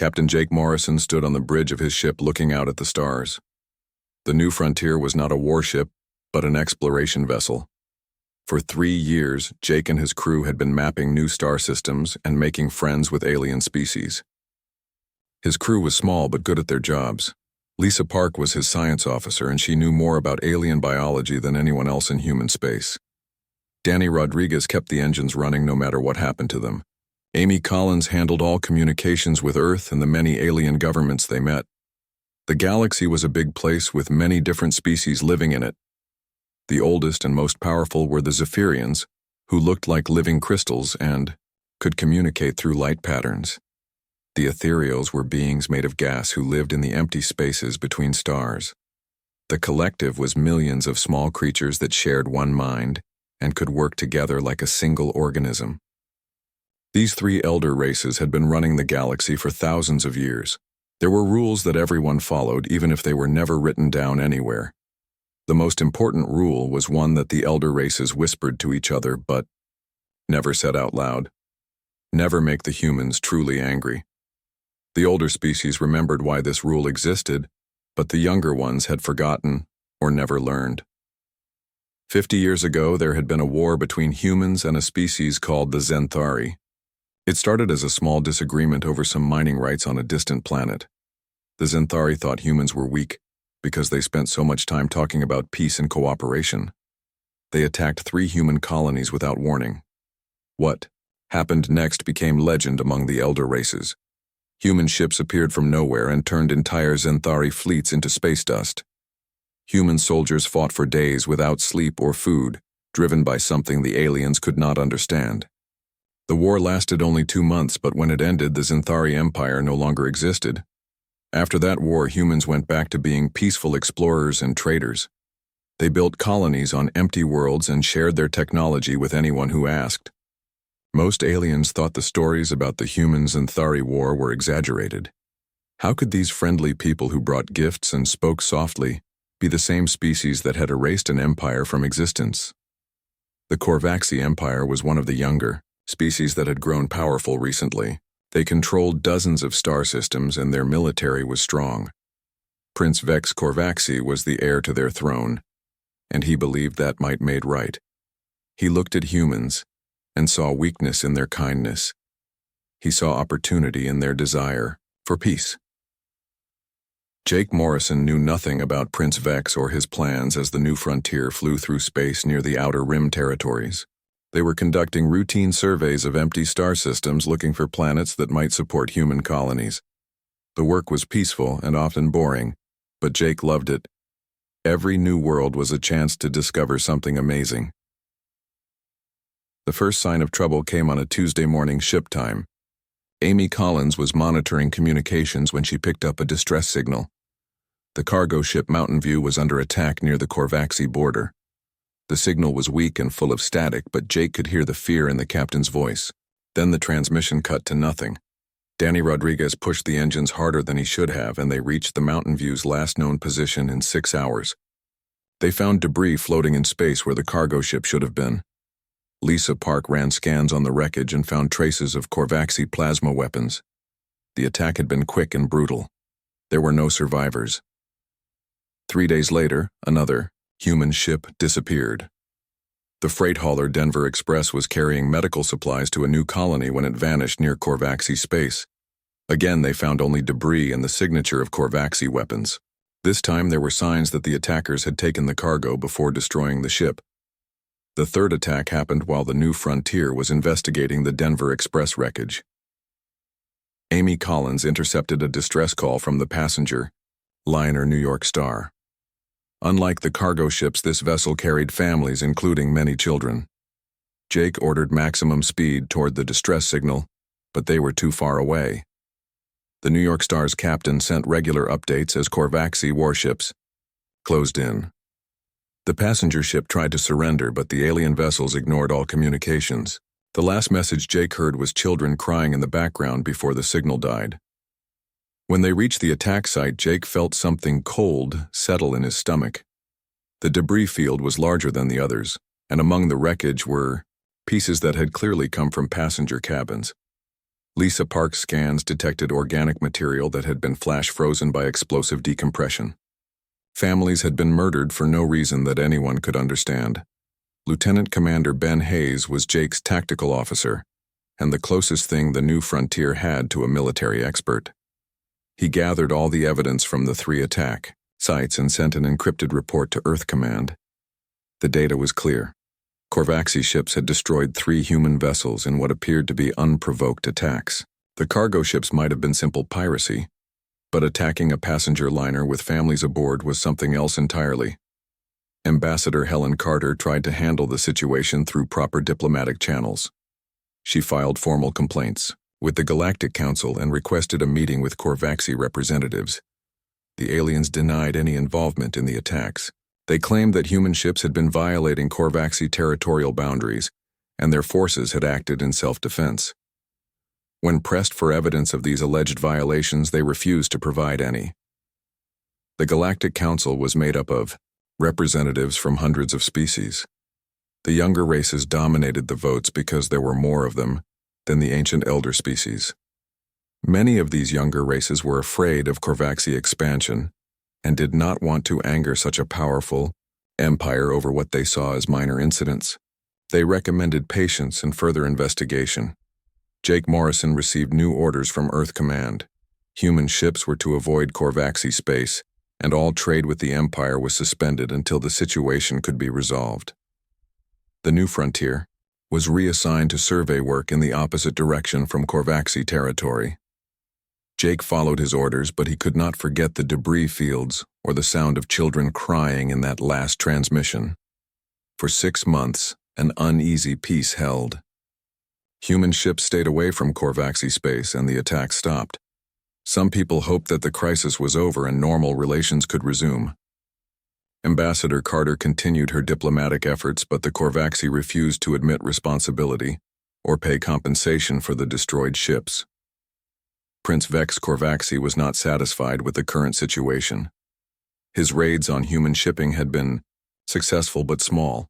Captain Jake Morrison stood on the bridge of his ship looking out at the stars. The New Frontier was not a warship, but an exploration vessel. For 3 years, Jake and his crew had been mapping new star systems and making friends with alien species. His crew was small but good at their jobs. Lisa Park was his science officer, and she knew more about alien biology than anyone else in human space. Danny Rodriguez kept the engines running no matter what happened to them. Amy Collins handled all communications with Earth and the many alien governments they met. The galaxy was a big place with many different species living in it. The oldest and most powerful were the Zephyrians, who looked like living crystals and could communicate through light patterns. The Ethereals were beings made of gas who lived in the empty spaces between stars. The collective was millions of small creatures that shared one mind and could work together like a single organism. These 3 elder races had been running the galaxy for thousands of years. There were rules that everyone followed, even if they were never written down anywhere. The most important rule was one that the elder races whispered to each other but never said out loud. Never make the humans truly angry. The older species remembered why this rule existed, but the younger ones had forgotten or never learned. 50 years ago, there had been a war between humans and a species called the Zenthari. It started as a small disagreement over some mining rights on a distant planet. The Zenthari thought humans were weak because they spent so much time talking about peace and cooperation. They attacked 3 human colonies without warning. What happened next became legend among the elder races. Human ships appeared from nowhere and turned entire Zenthari fleets into space dust. Human soldiers fought for days without sleep or food, driven by something the aliens could not understand. The war lasted only 2 months, but when it ended, the Zenthari Empire no longer existed. After that war, humans went back to being peaceful explorers and traders. They built colonies on empty worlds and shared their technology with anyone who asked. Most aliens thought the stories about the human-Zenthari war were exaggerated. How could these friendly people who brought gifts and spoke softly be the same species that had erased an empire from existence? The Korvaxi Empire was one of the younger species that had grown powerful recently. They controlled dozens of star systems and their military was strong. Prince Vex Korvaxi was the heir to their throne, and he believed that might made right. He looked at humans and saw weakness in their kindness. He saw opportunity in their desire for peace. Jake Morrison knew nothing about Prince Vex or his plans as the New Frontier flew through space near the Outer Rim territories. They were conducting routine surveys of empty star systems looking for planets that might support human colonies. The work was peaceful and often boring, but Jake loved it. Every new world was a chance to discover something amazing. The first sign of trouble came on a Tuesday morning ship time. Amy Collins was monitoring communications when she picked up a distress signal. The cargo ship Mountain View was under attack near the Korvaxi border. The signal was weak and full of static, but Jake could hear the fear in the captain's voice. Then the transmission cut to nothing. Danny Rodriguez pushed the engines harder than he should have, and they reached the Mountain View's last known position in 6 hours. They found debris floating in space where the cargo ship should have been. Lisa Park ran scans on the wreckage and found traces of Korvaxi plasma weapons. The attack had been quick and brutal. There were no survivors. 3 days later, another human ship disappeared. The freight hauler Denver Express was carrying medical supplies to a new colony when it vanished near Korvaxi space. Again, they found only debris and the signature of Korvaxi weapons. This time there were signs that the attackers had taken the cargo before destroying the ship. The third attack happened while the New Frontier was investigating the Denver Express wreckage. Amy Collins intercepted a distress call from the passenger liner New York Star. Unlike the cargo ships, this vessel carried families, including many children. Jake ordered maximum speed toward the distress signal, but they were too far away. The New York Star's captain sent regular updates as Korvaxi warships closed in. The passenger ship tried to surrender, but the alien vessels ignored all communications. The last message Jake heard was children crying in the background before the signal died. When they reached the attack site, Jake felt something cold settle in his stomach. The debris field was larger than the others, and among the wreckage were pieces that had clearly come from passenger cabins. Lisa Park's scans detected organic material that had been flash frozen by explosive decompression. Families had been murdered for no reason that anyone could understand. Lieutenant Commander Ben Hayes was Jake's tactical officer, and the closest thing the new frontier had to a military expert. He gathered all the evidence from the 3 attack sites and sent an encrypted report to Earth Command. The data was clear. Korvaxi ships had destroyed 3 human vessels in what appeared to be unprovoked attacks. The cargo ships might have been simple piracy, but attacking a passenger liner with families aboard was something else entirely. Ambassador Helen Carter tried to handle the situation through proper diplomatic channels. She filed formal complaints with the Galactic Council and requested a meeting with Korvaxi representatives. The aliens denied any involvement in the attacks. They claimed that human ships had been violating Korvaxi territorial boundaries, and their forces had acted in self-defense. When pressed for evidence of these alleged violations, they refused to provide any. The Galactic Council was made up of representatives from hundreds of species. The younger races dominated the votes because there were more of them than the ancient elder species. Many of these younger races were afraid of Korvaxi expansion and did not want to anger such a powerful empire over what they saw as minor incidents. They recommended patience and further investigation. Jake Morrison received new orders from Earth Command. Human ships were to avoid Korvaxi space, and all trade with the Empire was suspended until the situation could be resolved. The new frontier was reassigned to survey work in the opposite direction from Korvaxi territory. Jake followed his orders, but he could not forget the debris fields or the sound of children crying in that last transmission. For 6 months, an uneasy peace held. Human ships stayed away from Korvaxi space and the attack stopped. Some people hoped that the crisis was over and normal relations could resume. Ambassador Carter continued her diplomatic efforts, but the Korvaxi refused to admit responsibility or pay compensation for the destroyed ships. Prince Vex Korvaxi was not satisfied with the current situation. His raids on human shipping had been successful but small.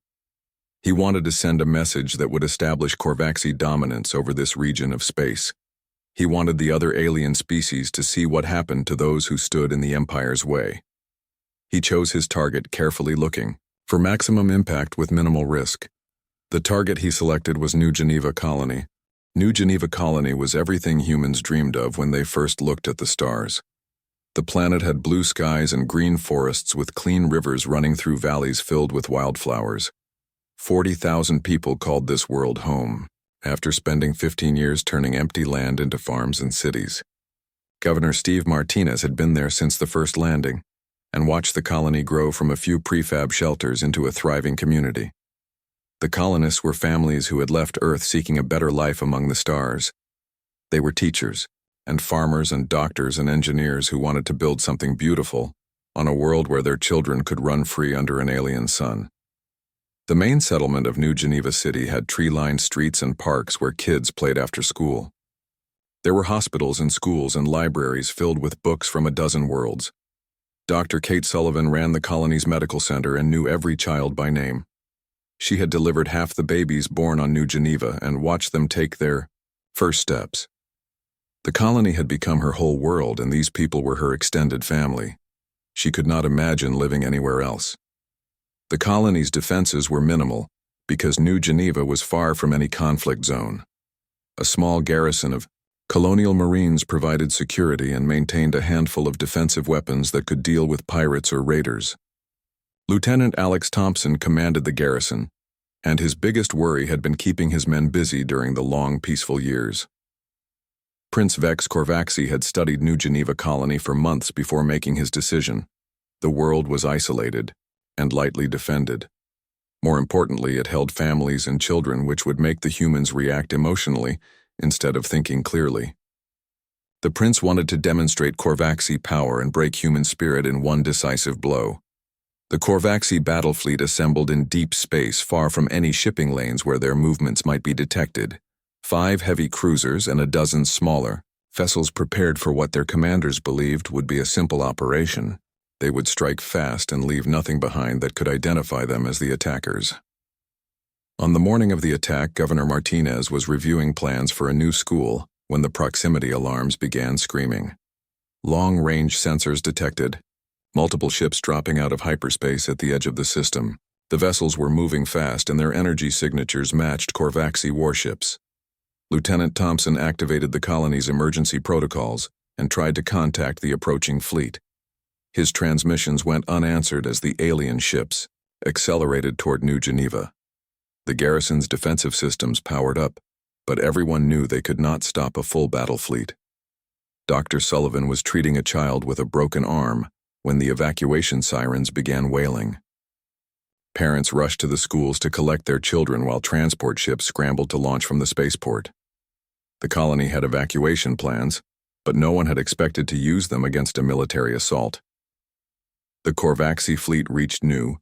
He wanted to send a message that would establish Korvaxi dominance over this region of space. He wanted the other alien species to see what happened to those who stood in the Empire's way. He chose his target, carefully looking for maximum impact with minimal risk. The target he selected was New Geneva Colony. New Geneva Colony was everything humans dreamed of when they first looked at the stars. The planet had blue skies and green forests with clean rivers running through valleys filled with wildflowers. 40,000 people called this world home, after spending 15 years turning empty land into farms and cities. Governor Steve Martinez had been there since the first landing, and watched the colony grow from a few prefab shelters into a thriving community. The colonists were families who had left Earth seeking a better life among the stars. They were teachers, and farmers and doctors and engineers who wanted to build something beautiful on a world where their children could run free under an alien sun. The main settlement of New Geneva City had tree-lined streets and parks where kids played after school. There were hospitals and schools and libraries filled with books from a dozen worlds. Dr. Kate Sullivan ran the colony's medical center and knew every child by name. She had delivered half the babies born on New Geneva and watched them take their first steps. The colony had become her whole world, and these people were her extended family. She could not imagine living anywhere else. The colony's defenses were minimal because New Geneva was far from any conflict zone. A small garrison of colonial marines provided security and maintained a handful of defensive weapons that could deal with pirates or raiders. Lieutenant Alex Thompson commanded the garrison, and his biggest worry had been keeping his men busy during the long, peaceful years. Prince Vex Korvaxi had studied New Geneva Colony for months before making his decision. The world was isolated and lightly defended. More importantly, it held families and children which would make the humans react emotionally instead of thinking clearly. The prince wanted to demonstrate Korvaxi power and break human spirit in one decisive blow. The Korvaxi battle fleet assembled in deep space far from any shipping lanes where their movements might be detected. 5 heavy cruisers and a dozen smaller vessels prepared for what their commanders believed would be a simple operation. They would strike fast and leave nothing behind that could identify them as the attackers. On the morning of the attack, Governor Martinez was reviewing plans for a new school when the proximity alarms began screaming. Long-range sensors detected, multiple ships dropping out of hyperspace at the edge of the system. The vessels were moving fast and their energy signatures matched Korvaxi warships. Lieutenant Thompson activated the colony's emergency protocols and tried to contact the approaching fleet. His transmissions went unanswered as the alien ships accelerated toward New Geneva. The garrison's defensive systems powered up, but everyone knew they could not stop a full battle fleet. Dr. Sullivan was treating a child with a broken arm when the evacuation sirens began wailing. Parents rushed to the schools to collect their children while transport ships scrambled to launch from the spaceport. The colony had evacuation plans, but no one had expected to use them against a military assault. The Korvaxi fleet reached New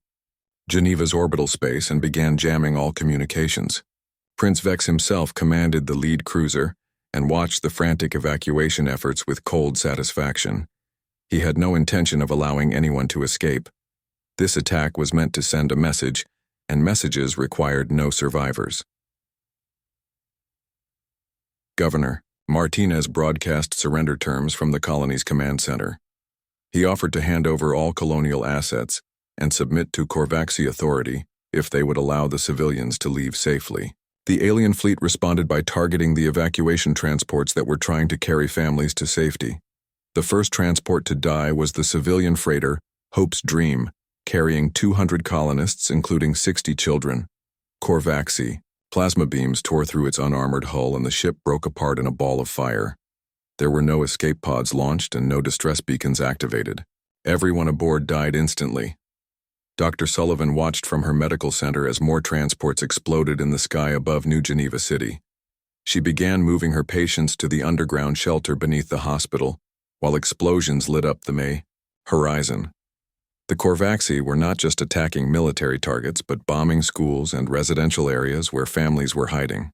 Geneva's orbital space and began jamming all communications. Prince Vex himself commanded the lead cruiser and watched the frantic evacuation efforts with cold satisfaction. He had no intention of allowing anyone to escape. This attack was meant to send a message, and messages required no survivors. Governor Martinez broadcast surrender terms from the colony's command center. He offered to hand over all colonial assets and submit to Korvaxi authority if they would allow the civilians to leave safely. The alien fleet responded by targeting the evacuation transports that were trying to carry families to safety. The first transport to die was the civilian freighter Hope's Dream, carrying 200 colonists, including 60 children. Korvaxi. Plasma beams tore through its unarmored hull and the ship broke apart in a ball of fire. There were no escape pods launched and no distress beacons activated. Everyone aboard died instantly. Dr. Sullivan watched from her medical center as more transports exploded in the sky above New Geneva City. She began moving her patients to the underground shelter beneath the hospital, while explosions lit up the horizon. The Korvaxi were not just attacking military targets, but bombing schools and residential areas where families were hiding.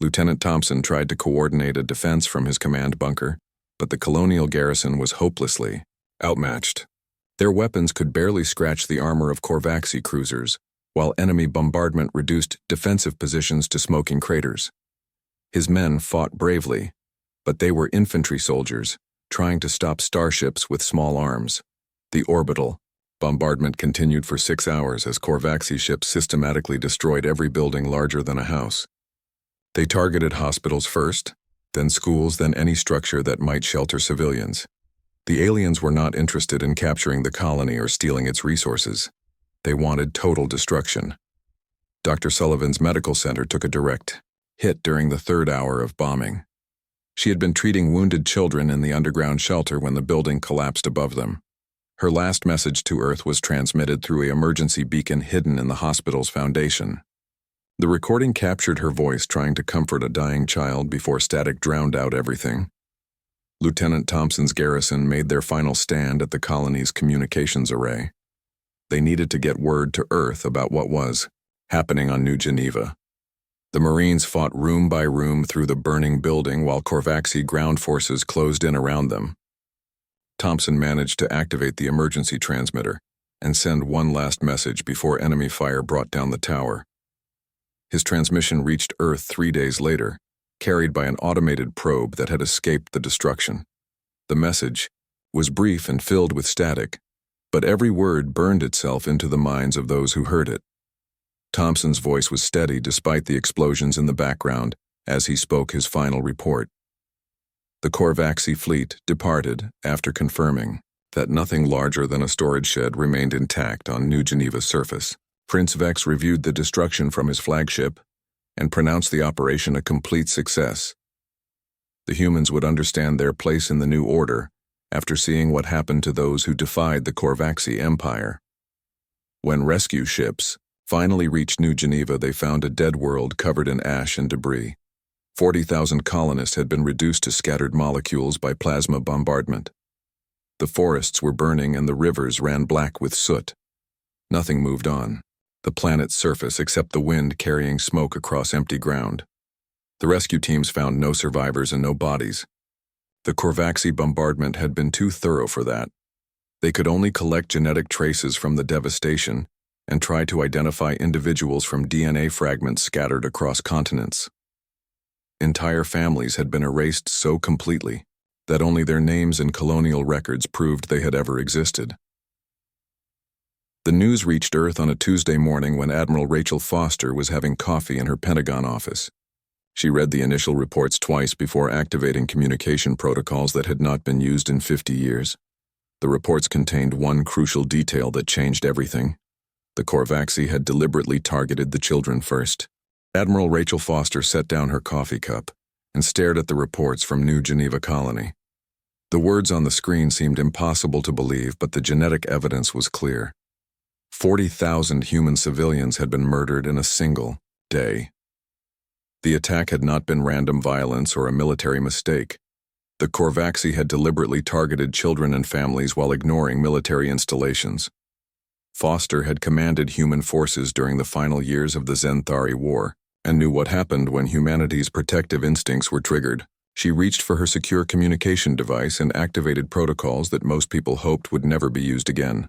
Lieutenant Thompson tried to coordinate a defense from his command bunker, but the colonial garrison was hopelessly outmatched. Their weapons could barely scratch the armor of Korvaxi cruisers, while enemy bombardment reduced defensive positions to smoking craters. His men fought bravely, but they were infantry soldiers, trying to stop starships with small arms. The orbital bombardment continued for 6 hours as Korvaxi ships systematically destroyed every building larger than a house. They targeted hospitals first, then schools, then any structure that might shelter civilians. The aliens were not interested in capturing the colony or stealing its resources. They wanted total destruction. Dr. Sullivan's medical center took a direct hit during the 3rd hour of bombing. She had been treating wounded children in the underground shelter when the building collapsed above them. Her last message to Earth was transmitted through an emergency beacon hidden in the hospital's foundation. The recording captured her voice trying to comfort a dying child before static drowned out everything. Lieutenant Thompson's garrison made their final stand at the colony's communications array. They needed to get word to Earth about what was happening on New Geneva. The Marines fought room by room through the burning building while Korvaxi ground forces closed in around them. Thompson managed to activate the emergency transmitter and send one last message before enemy fire brought down the tower. His transmission reached Earth 3 days later, carried by an automated probe that had escaped the destruction. The message was brief and filled with static, but every word burned itself into the minds of those who heard it. Thompson's voice was steady despite the explosions in the background as he spoke his final report. The Korvaxi fleet departed after confirming that nothing larger than a storage shed remained intact on New Geneva's surface. Prince Vex reviewed the destruction from his flagship and pronounced the operation a complete success. The humans would understand their place in the new order after seeing what happened to those who defied the Korvaxi Empire. When rescue ships finally reached New Geneva, they found a dead world covered in ash and debris. 40,000 colonists had been reduced to scattered molecules by plasma bombardment. The forests were burning and the rivers ran black with soot. Nothing moved on the planet's surface except the wind carrying smoke across empty ground. The rescue teams found no survivors and no bodies. The Korvaxi bombardment had been too thorough for that. They could only collect genetic traces from the devastation and try to identify individuals from DNA fragments scattered across continents. Entire families had been erased so completely that only their names and colonial records proved they had ever existed. The news reached Earth on a Tuesday morning when Admiral Rachel Foster was having coffee in her Pentagon office. She read the initial reports twice before activating communication protocols that had not been used in 50 years. The reports contained one crucial detail that changed everything. The Korvaxi had deliberately targeted the children first. Admiral Rachel Foster set down her coffee cup and stared at the reports from New Geneva Colony. The words on the screen seemed impossible to believe, but the genetic evidence was clear. 40,000 human civilians had been murdered in a single day. The attack had not been random violence or a military mistake. The Korvaxi had deliberately targeted children and families while ignoring military installations. Foster had commanded human forces during the final years of the HFY War and knew what happened when humanity's protective instincts were triggered. She reached for her secure communication device and activated protocols that most people hoped would never be used again.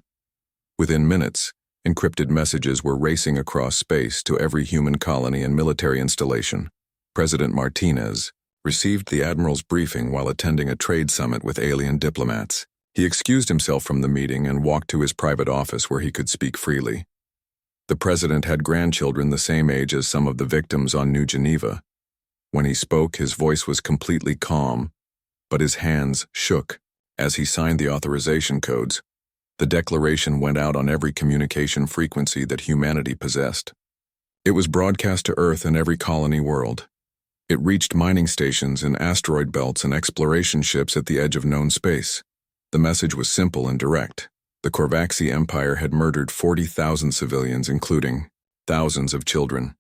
Within minutes, encrypted messages were racing across space to every human colony and military installation. President Martinez received the Admiral's briefing while attending a trade summit with alien diplomats. He excused himself from the meeting and walked to his private office where he could speak freely. The President had grandchildren the same age as some of the victims on New Geneva. When he spoke, his voice was completely calm, but his hands shook as he signed the authorization codes. The declaration went out on every communication frequency that humanity possessed. It was broadcast to Earth and every colony world. It reached mining stations and asteroid belts and exploration ships at the edge of known space. The message was simple and direct. The Korvaxi Empire had murdered 40,000 civilians, including thousands of children.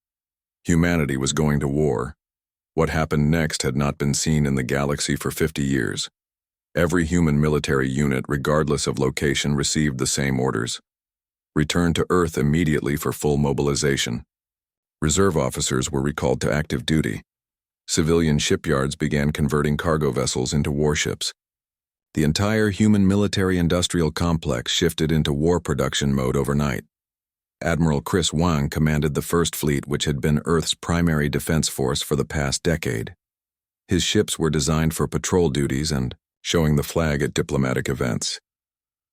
Humanity was going to war. What happened next had not been seen in the galaxy for 50 years. Every human military unit, regardless of location, received the same orders. Return to Earth immediately for full mobilization. Reserve officers were recalled to active duty. Civilian shipyards began converting cargo vessels into warships. The entire human military-industrial complex shifted into war production mode overnight. Admiral Chris Wang commanded the First Fleet, which had been Earth's primary defense force for the past decade. His ships were designed for patrol duties and showing the flag at diplomatic events.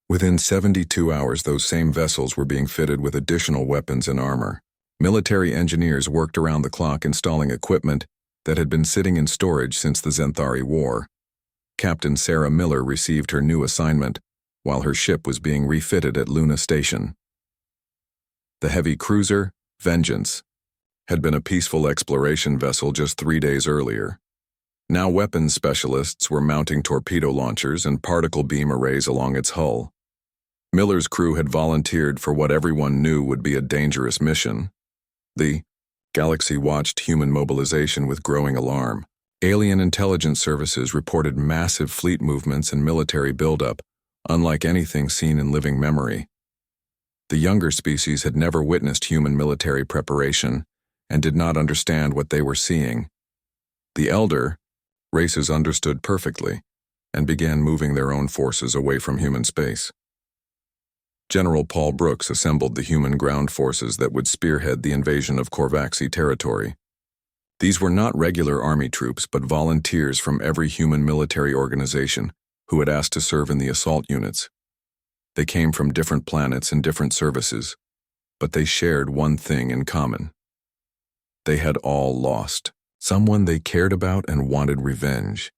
Within 72 hours, those same vessels were being fitted with additional weapons and armor. Military engineers worked around the clock installing equipment that had been sitting in storage since the HFY War. Captain Sarah Miller received her new assignment while her ship was being refitted at Luna Station. The heavy cruiser, Vengeance, had been a peaceful exploration vessel just 3 days earlier. Now weapons specialists were mounting torpedo launchers and particle beam arrays along its hull. Miller's crew had volunteered for what everyone knew would be a dangerous mission. The galaxy watched human mobilization with growing alarm. Alien intelligence services reported massive fleet movements and military buildup, unlike anything seen in living memory. The younger species had never witnessed human military preparation and did not understand what they were seeing. The elder races understood perfectly and began moving their own forces away from human space. General Paul Brooks assembled the human ground forces that would spearhead the invasion of Korvaxi territory. These were not regular army troops, but volunteers from every human military organization who had asked to serve in the assault units. They came from different planets and different services, but they shared one thing in common. They had all lost someone they cared about and wanted revenge.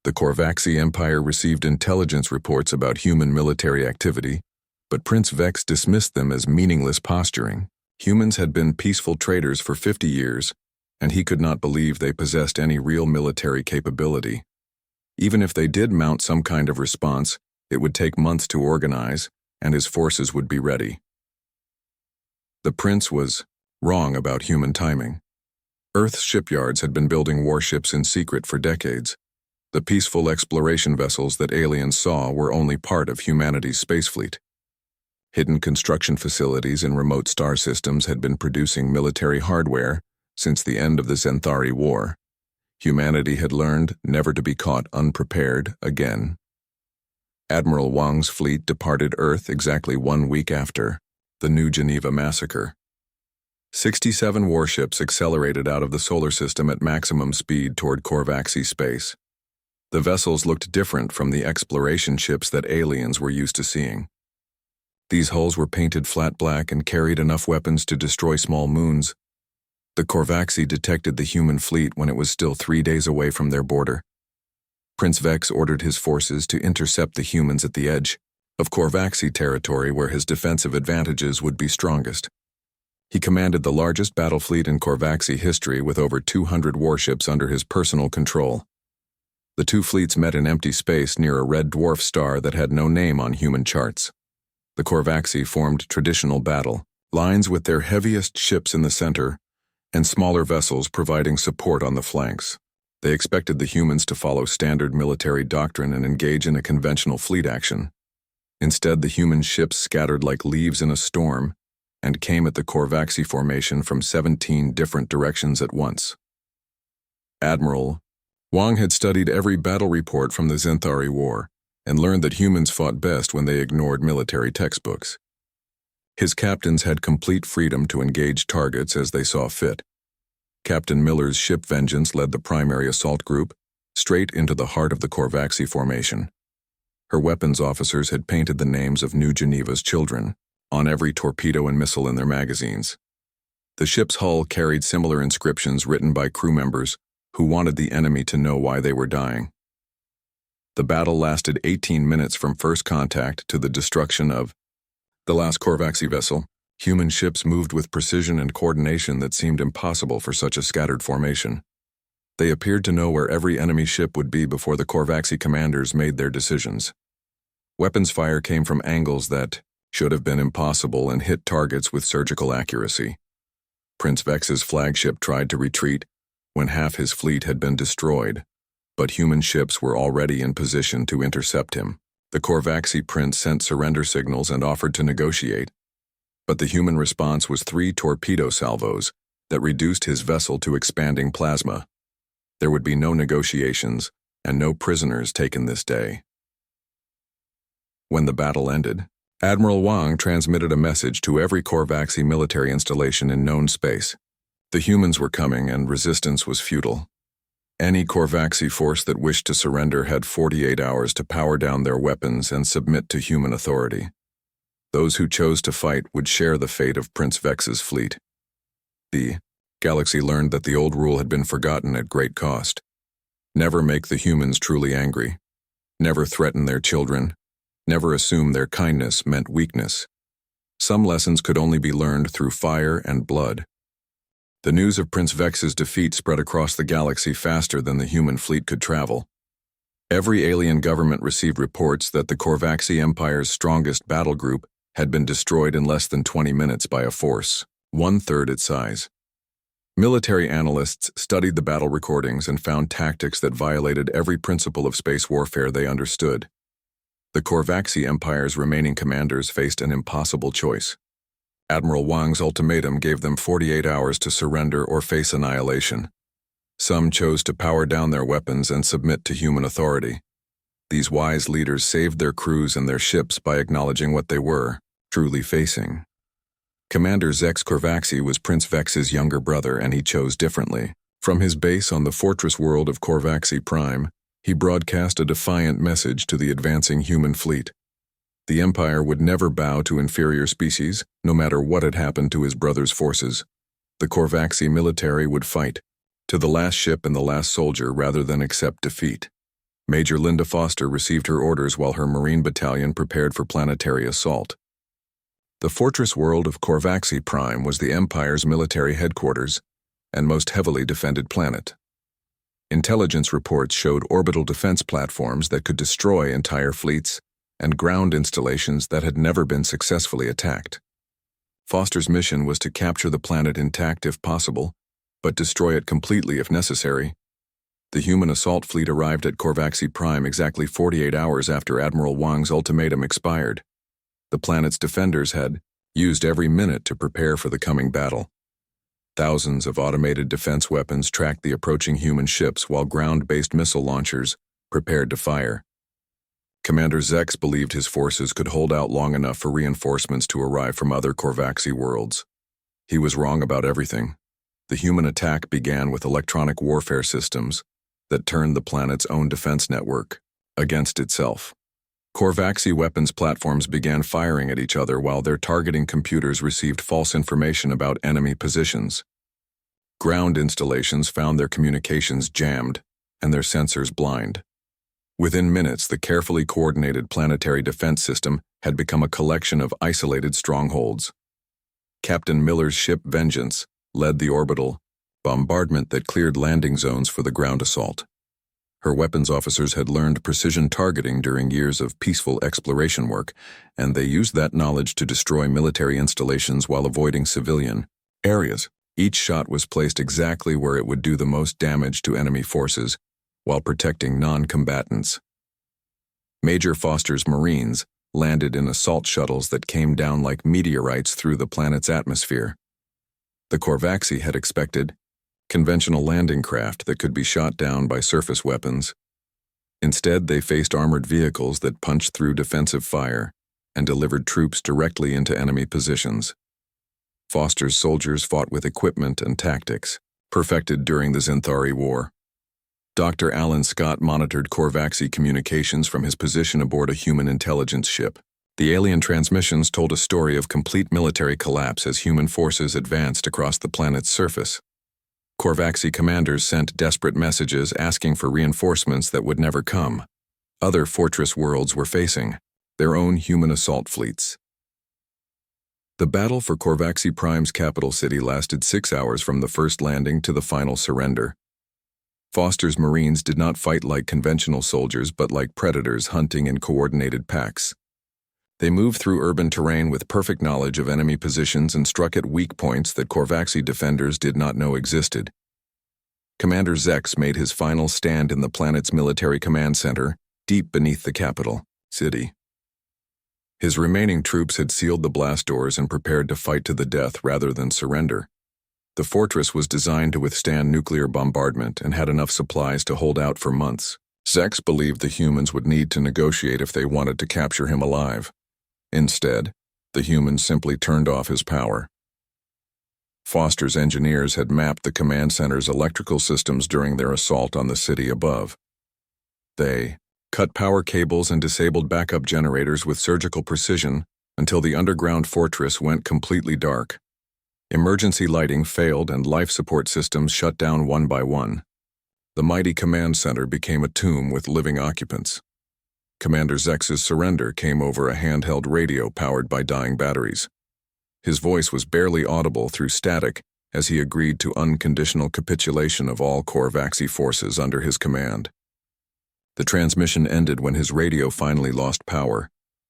The Korvaxi Empire received intelligence reports about human military activity, but Prince Vex dismissed them as meaningless posturing. Humans had been peaceful traders for 50 years, and he could not believe they possessed any real military capability. Even if they did mount some kind of response, it would take months to organize, and his forces would be ready. The prince was wrong about human timing. Earth's shipyards had been building warships in secret for decades. The peaceful exploration vessels that aliens saw were only part of humanity's space fleet. Hidden construction facilities in remote star systems had been producing military hardware since the end of the HFY War. Humanity had learned never to be caught unprepared again. Admiral Wang's fleet departed Earth exactly 1 week after the New Geneva massacre. 67 warships accelerated out of the solar system at maximum speed toward Korvaxi space. The vessels looked different from the exploration ships that aliens were used to seeing. These hulls were painted flat black and carried enough weapons to destroy small moons. The Korvaxi detected the human fleet when it was still 3 days away from their border. Prince Vex ordered his forces to intercept the humans at the edge of Korvaxi territory where his defensive advantages would be strongest. He commanded the largest battle fleet in Korvaxi history with over 200 warships under his personal control. The two fleets met in empty space near a red dwarf star that had no name on human charts. The Korvaxi formed traditional battle lines with their heaviest ships in the center and smaller vessels providing support on the flanks. They expected the humans to follow standard military doctrine and engage in a conventional fleet action. Instead, the human ships scattered like leaves in a storm and came at the Korvaxi formation from 17 different directions at once. Admiral Wang had studied every battle report from the HFY War and learned that humans fought best when they ignored military textbooks. His captains had complete freedom to engage targets as they saw fit. Captain Miller's ship Vengeance led the primary assault group straight into the heart of the Korvaxi formation. Her weapons officers had painted the names of New Geneva's children on every torpedo and missile in their magazines. The ship's hull carried similar inscriptions written by crew members who wanted the enemy to know why they were dying. The battle lasted 18 minutes from first contact to the destruction of the last Korvaxi vessel. Human ships moved with precision and coordination that seemed impossible for such a scattered formation. They appeared to know where every enemy ship would be before the Korvaxi commanders made their decisions. Weapons fire came from angles that should have been impossible and hit targets with surgical accuracy. Prince Vex's flagship tried to retreat when half his fleet had been destroyed, but human ships were already in position to intercept him. The Korvaxi prince sent surrender signals and offered to negotiate, but the human response was 3 torpedo salvos that reduced his vessel to expanding plasma. There would be no negotiations and no prisoners taken this day. When the battle ended, Admiral Wang transmitted a message to every Korvaxi military installation in known space. The humans were coming and resistance was futile. Any Korvaxi force that wished to surrender had 48 hours to power down their weapons and submit to human authority. Those who chose to fight would share the fate of Prince Vex's fleet. The galaxy learned that the old rule had been forgotten at great cost. Never make the humans truly angry. Never threaten their children. Never assume their kindness meant weakness. Some lessons could only be learned through fire and blood. The news of Prince Vex's defeat spread across the galaxy faster than the human fleet could travel. Every alien government received reports that the Korvaxi Empire's strongest battle group had been destroyed in less than 20 minutes by a force 1/3 its size. Military analysts studied the battle recordings and found tactics that violated every principle of space warfare they understood. The Korvaxi Empire's remaining commanders faced an impossible choice. Admiral Wang's ultimatum gave them 48 hours to surrender or face annihilation. Some chose to power down their weapons and submit to human authority. These wise leaders saved their crews and their ships by acknowledging what they were truly facing. Commander Zex Korvaxi was Prince Vex's younger brother, and he chose differently. From his base on the fortress world of Korvaxi Prime, he broadcast a defiant message to the advancing human fleet. The Empire would never bow to inferior species, no matter what had happened to his brother's forces. The Korvaxi military would fight, to the last ship and the last soldier, rather than accept defeat. Major Linda Foster received her orders while her Marine battalion prepared for planetary assault. The fortress world of Korvaxi Prime was the Empire's military headquarters and most heavily defended planet. Intelligence reports showed orbital defense platforms that could destroy entire fleets and ground installations that had never been successfully attacked. Foster's mission was to capture the planet intact if possible, but destroy it completely if necessary. The human assault fleet arrived at Korvaxi Prime exactly 48 hours after Admiral Wang's ultimatum expired. The planet's defenders had used every minute to prepare for the coming battle. Thousands of automated defense weapons tracked the approaching human ships while ground-based missile launchers prepared to fire. Commander Zex believed his forces could hold out long enough for reinforcements to arrive from other Korvaxi worlds. He was wrong about everything. The human attack began with electronic warfare systems that turned the planet's own defense network against itself. Korvaxi weapons platforms began firing at each other while their targeting computers received false information about enemy positions. Ground installations found their communications jammed and their sensors blind. Within minutes, the carefully coordinated planetary defense system had become a collection of isolated strongholds. Captain Miller's ship Vengeance led the orbital bombardment that cleared landing zones for the ground assault. Her weapons officers had learned precision targeting during years of peaceful exploration work, and they used that knowledge to destroy military installations while avoiding civilian areas. Each shot was placed exactly where it would do the most damage to enemy forces, while protecting non-combatants. Major Foster's Marines landed in assault shuttles that came down like meteorites through the planet's atmosphere. The Korvaxi had expected conventional landing craft that could be shot down by surface weapons. Instead, they faced armored vehicles that punched through defensive fire and delivered troops directly into enemy positions. Foster's soldiers fought with equipment and tactics perfected during the Zinthari War. Dr. Alan Scott monitored Korvaxi communications from his position aboard a human intelligence ship. The alien transmissions told a story of complete military collapse as human forces advanced across the planet's surface. Korvaxi commanders sent desperate messages asking for reinforcements that would never come. Other fortress worlds were facing their own human assault fleets. The battle for Korvaxi Prime's capital city lasted 6 hours from the first landing to the final surrender. Foster's Marines did not fight like conventional soldiers but like predators hunting in coordinated packs. They moved through urban terrain with perfect knowledge of enemy positions and struck at weak points that Korvaxi defenders did not know existed. Commander Zex made his final stand in the planet's military command center, deep beneath the capital city. His remaining troops had sealed the blast doors and prepared to fight to the death rather than surrender. The fortress was designed to withstand nuclear bombardment and had enough supplies to hold out for months. Zex believed the humans would need to negotiate if they wanted to capture him alive. Instead, the humans simply turned off his power. Foster's engineers had mapped the command center's electrical systems during their assault on the city above. They cut power cables and disabled backup generators with surgical precision until the underground fortress went completely dark. Emergency lighting failed and life support systems shut down one by one. The mighty command center became a tomb with living occupants. Commander Zex's surrender came over a handheld radio powered by dying batteries. His voice was barely audible through static as he agreed to unconditional capitulation of all Korvaxi forces under his command. The transmission ended when his radio finally lost power,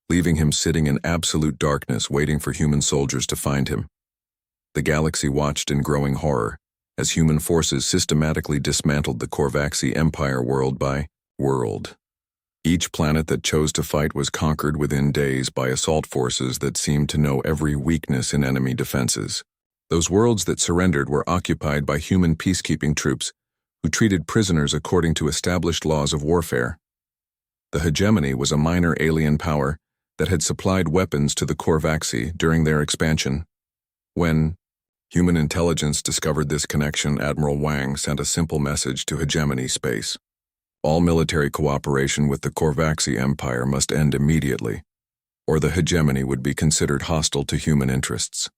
leaving him sitting in absolute darkness waiting for human soldiers to find him. The galaxy watched in growing horror as human forces systematically dismantled the Korvaxi Empire world by world. Each planet that chose to fight was conquered within days by assault forces that seemed to know every weakness in enemy defenses. Those worlds that surrendered were occupied by human peacekeeping troops who treated prisoners according to established laws of warfare. The hegemony was a minor alien power that had supplied weapons to the Korvaxi during their expansion. When human intelligence discovered this connection, Admiral Wang sent a simple message to hegemony space. All military cooperation with the Korvaxi Empire must end immediately, or the hegemony would be considered hostile to human interests.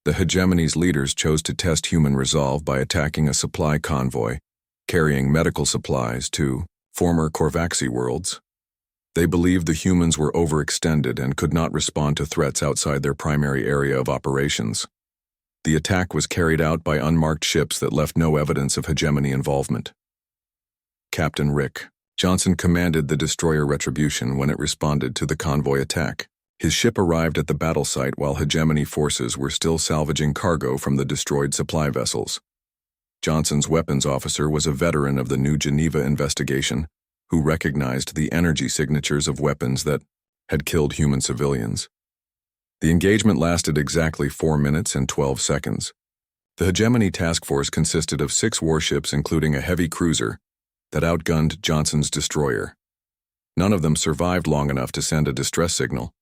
The hegemony's leaders chose to test human resolve by attacking a supply convoy carrying medical supplies to former Korvaxi worlds. They believed the humans were overextended and could not respond to threats outside their primary area of operations. The attack was carried out by unmarked ships that left no evidence of hegemony involvement. Captain Rick Johnson commanded the destroyer Retribution when it responded to the convoy attack. His ship arrived at the battle site while hegemony forces were still salvaging cargo from the destroyed supply vessels. Johnson's weapons officer was a veteran of the New Geneva investigation who recognized the energy signatures of weapons that had killed human civilians. The engagement lasted exactly 4 minutes and 12 seconds. The hegemony task force consisted of 6 warships including a heavy cruiser that outgunned Johnson's destroyer. None of them survived long enough to send a distress signal.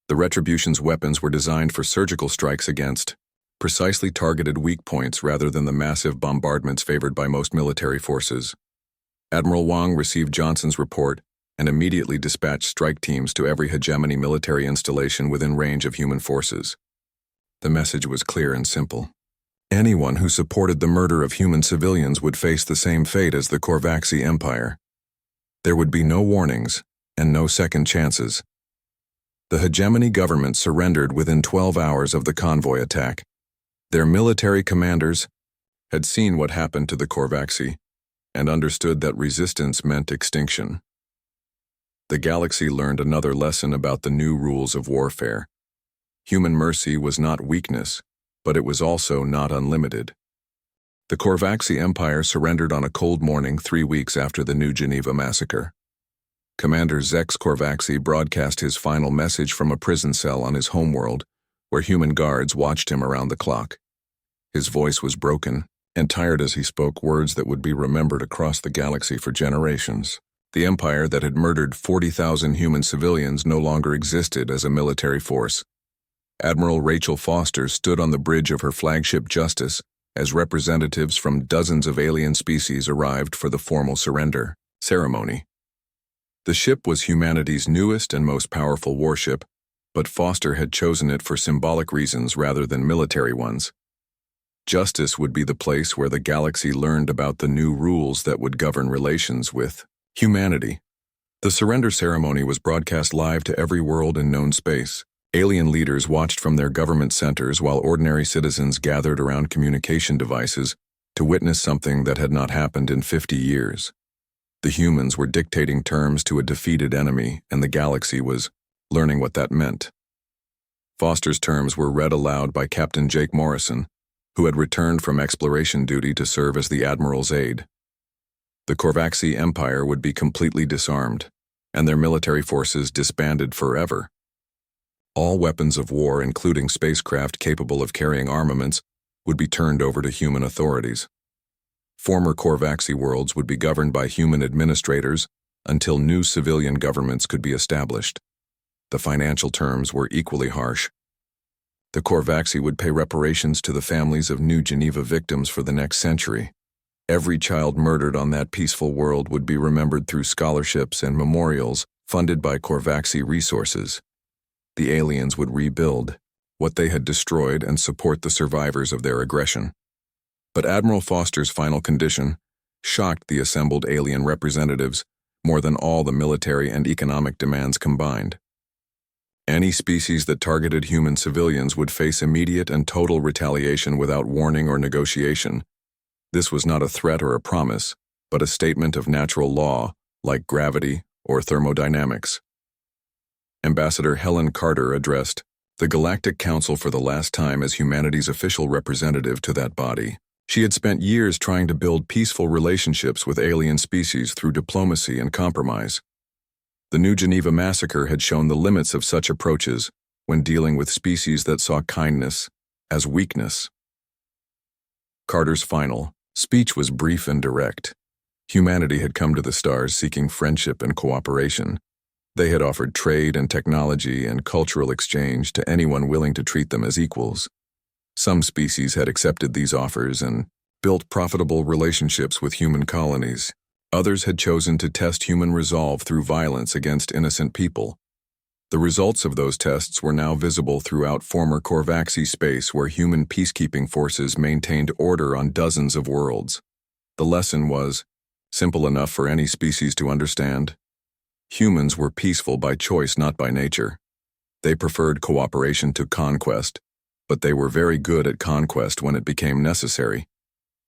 The Retribution's weapons were designed for surgical strikes against precisely targeted weak points rather than the massive bombardments favored by most military forces. Admiral Wang received Johnson's report and immediately dispatched strike teams to every hegemony military installation within range of human forces. The message was clear and simple. Anyone who supported the murder of human civilians would face the same fate as the Korvaxi Empire. There would be no warnings and no second chances. The hegemony government surrendered within 12 hours of the convoy attack. Their military commanders had seen what happened to the Korvaxi and understood that resistance meant extinction. The galaxy learned another lesson about the new rules of warfare. Human mercy was not weakness, but it was also not unlimited. The Korvaxi Empire surrendered on a cold morning 3 weeks after the New Geneva massacre. Commander Zex Korvaxi broadcast his final message from a prison cell on his homeworld, where human guards watched him around the clock. His voice was broken and tired as he spoke words that would be remembered across the galaxy for generations. The empire that had murdered 40,000 human civilians no longer existed as a military force. Admiral Rachel Foster stood on the bridge of her flagship Justice as representatives from dozens of alien species arrived for the formal surrender ceremony. The ship was humanity's newest and most powerful warship, but Foster had chosen it for symbolic reasons rather than military ones. Justice would be the place where the galaxy learned about the new rules that would govern relations with humanity. The surrender ceremony was broadcast live to every world in known space. Alien leaders watched from their government centers while ordinary citizens gathered around communication devices to witness something that had not happened in 50 years. The humans were dictating terms to a defeated enemy, and the galaxy was learning what that meant. Foster's terms were read aloud by Captain Jake Morrison, who had returned from exploration duty to serve as the Admiral's aide. The Korvaxi Empire would be completely disarmed, and their military forces disbanded forever. All weapons of war, including spacecraft capable of carrying armaments, would be turned over to human authorities. Former Korvaxi worlds would be governed by human administrators until new civilian governments could be established. The financial terms were equally harsh. The Korvaxi would pay reparations to the families of New Geneva victims for the next century. Every child murdered on that peaceful world would be remembered through scholarships and memorials funded by Korvaxi resources. The aliens would rebuild what they had destroyed and support the survivors of their aggression. But Admiral Foster's final condition shocked the assembled alien representatives more than all the military and economic demands combined. Any species that targeted human civilians would face immediate and total retaliation without warning or negotiation. This was not a threat or a promise, but a statement of natural law, like gravity or thermodynamics. Ambassador Helen Carter addressed the Galactic Council for the last time as humanity's official representative to that body. She had spent years trying to build peaceful relationships with alien species through diplomacy and compromise. The New Geneva massacre had shown the limits of such approaches when dealing with species that saw kindness as weakness. Carter's final speech was brief and direct. Humanity had come to the stars seeking friendship and cooperation. They had offered trade and technology and cultural exchange to anyone willing to treat them as equals. Some species had accepted these offers and built profitable relationships with human colonies. Others had chosen to test human resolve through violence against innocent people. The results of those tests were now visible throughout former Korvaxi space, where human peacekeeping forces maintained order on dozens of worlds. The lesson was simple enough for any species to understand. Humans were peaceful by choice, not by nature. They preferred cooperation to conquest, but they were very good at conquest when it became necessary.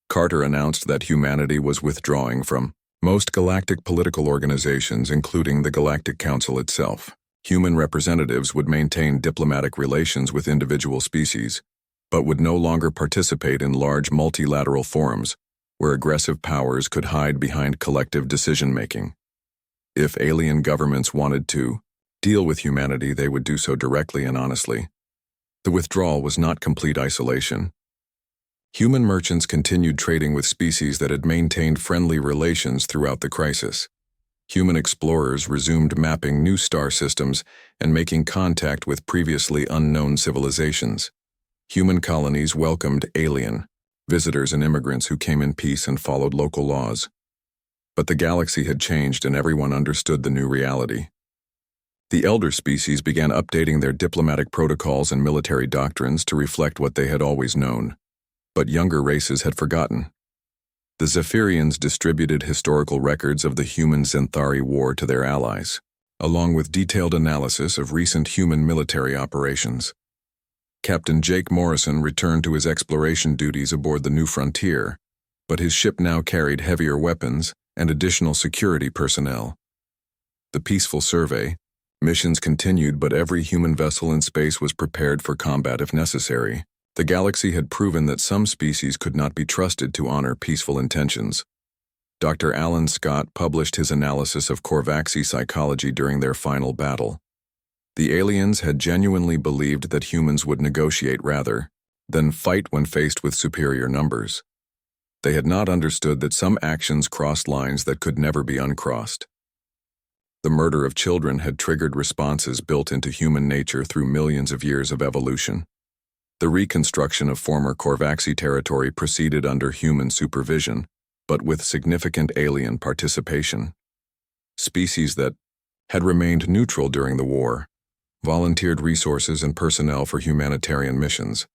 Carter announced that humanity was withdrawing from most galactic political organizations, including the Galactic Council itself. Human representatives would maintain diplomatic relations with individual species, but would no longer participate in large multilateral forums, where aggressive powers could hide behind collective decision-making. If alien governments wanted to deal with humanity, they would do so directly and honestly. The withdrawal was not complete isolation. Human merchants continued trading with species that had maintained friendly relations throughout the crisis. Human explorers resumed mapping new star systems and making contact with previously unknown civilizations. Human colonies welcomed alien visitors and immigrants who came in peace and followed local laws. But the galaxy had changed and everyone understood the new reality. The elder species began updating their diplomatic protocols and military doctrines to reflect what they had always known, but younger races had forgotten. The Zephyrians distributed historical records of the human-Xanthari War to their allies, along with detailed analysis of recent human military operations. Captain Jake Morrison returned to his exploration duties aboard the New Frontier, but his ship now carried heavier weapons and additional security personnel. The peaceful survey, missions continued, but every human vessel in space was prepared for combat if necessary. The galaxy had proven that some species could not be trusted to honor peaceful intentions. Dr. Alan Scott published his analysis of Korvaxi psychology during their final battle. The aliens had genuinely believed that humans would negotiate rather than fight when faced with superior numbers. They had not understood that some actions crossed lines that could never be uncrossed. The murder of children had triggered responses built into human nature through millions of years of evolution. The reconstruction of former Korvaxi territory proceeded under human supervision, but with significant alien participation. Species that had remained neutral during the war volunteered resources and personnel for humanitarian missions.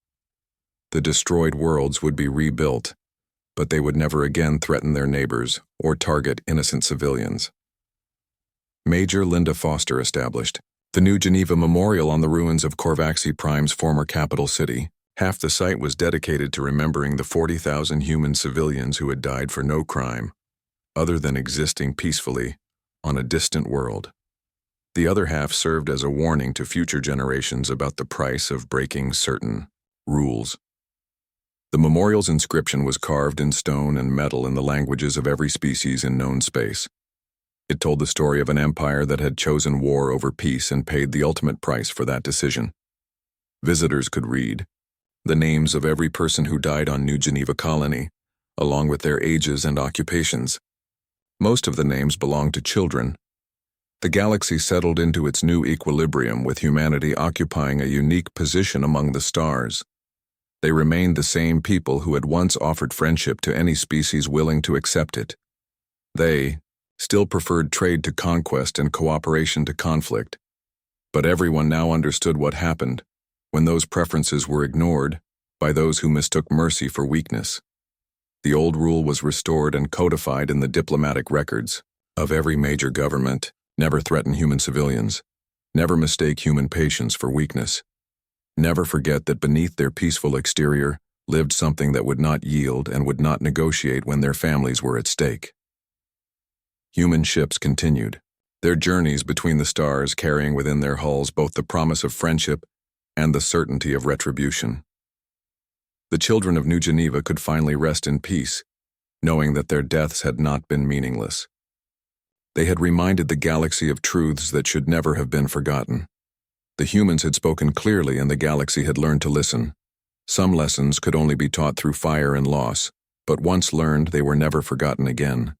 The destroyed worlds would be rebuilt, but they would never again threaten their neighbors or target innocent civilians. Major Linda Foster established the New Geneva Memorial on the ruins of Korvaxi Prime's former capital city. Half the site was dedicated to remembering the 40,000 human civilians who had died for no crime, other than existing peacefully on a distant world. The other half served as a warning to future generations about the price of breaking certain rules. The memorial's inscription was carved in stone and metal in the languages of every species in known space. It told the story of an empire that had chosen war over peace and paid the ultimate price for that decision. Visitors could read the names of every person who died on New Geneva Colony, along with their ages and occupations. Most of the names belonged to children. The galaxy settled into its new equilibrium, with humanity occupying a unique position among the stars. They remained the same people who had once offered friendship to any species willing to accept it. They still preferred trade to conquest and cooperation to conflict. But everyone now understood what happened when those preferences were ignored by those who mistook mercy for weakness. The old rule was restored and codified in the diplomatic records of every major government: never threaten human civilians, never mistake human patience for weakness, never forget that beneath their peaceful exterior lived something that would not yield and would not negotiate when their families were at stake. Human ships continued their journeys between the stars, carrying within their hulls both the promise of friendship and the certainty of retribution. The children of New Geneva could finally rest in peace, knowing that their deaths had not been meaningless. They had reminded the galaxy of truths that should never have been forgotten. The humans had spoken clearly and the galaxy had learned to listen. Some lessons could only be taught through fire and loss, but once learned, they were never forgotten again.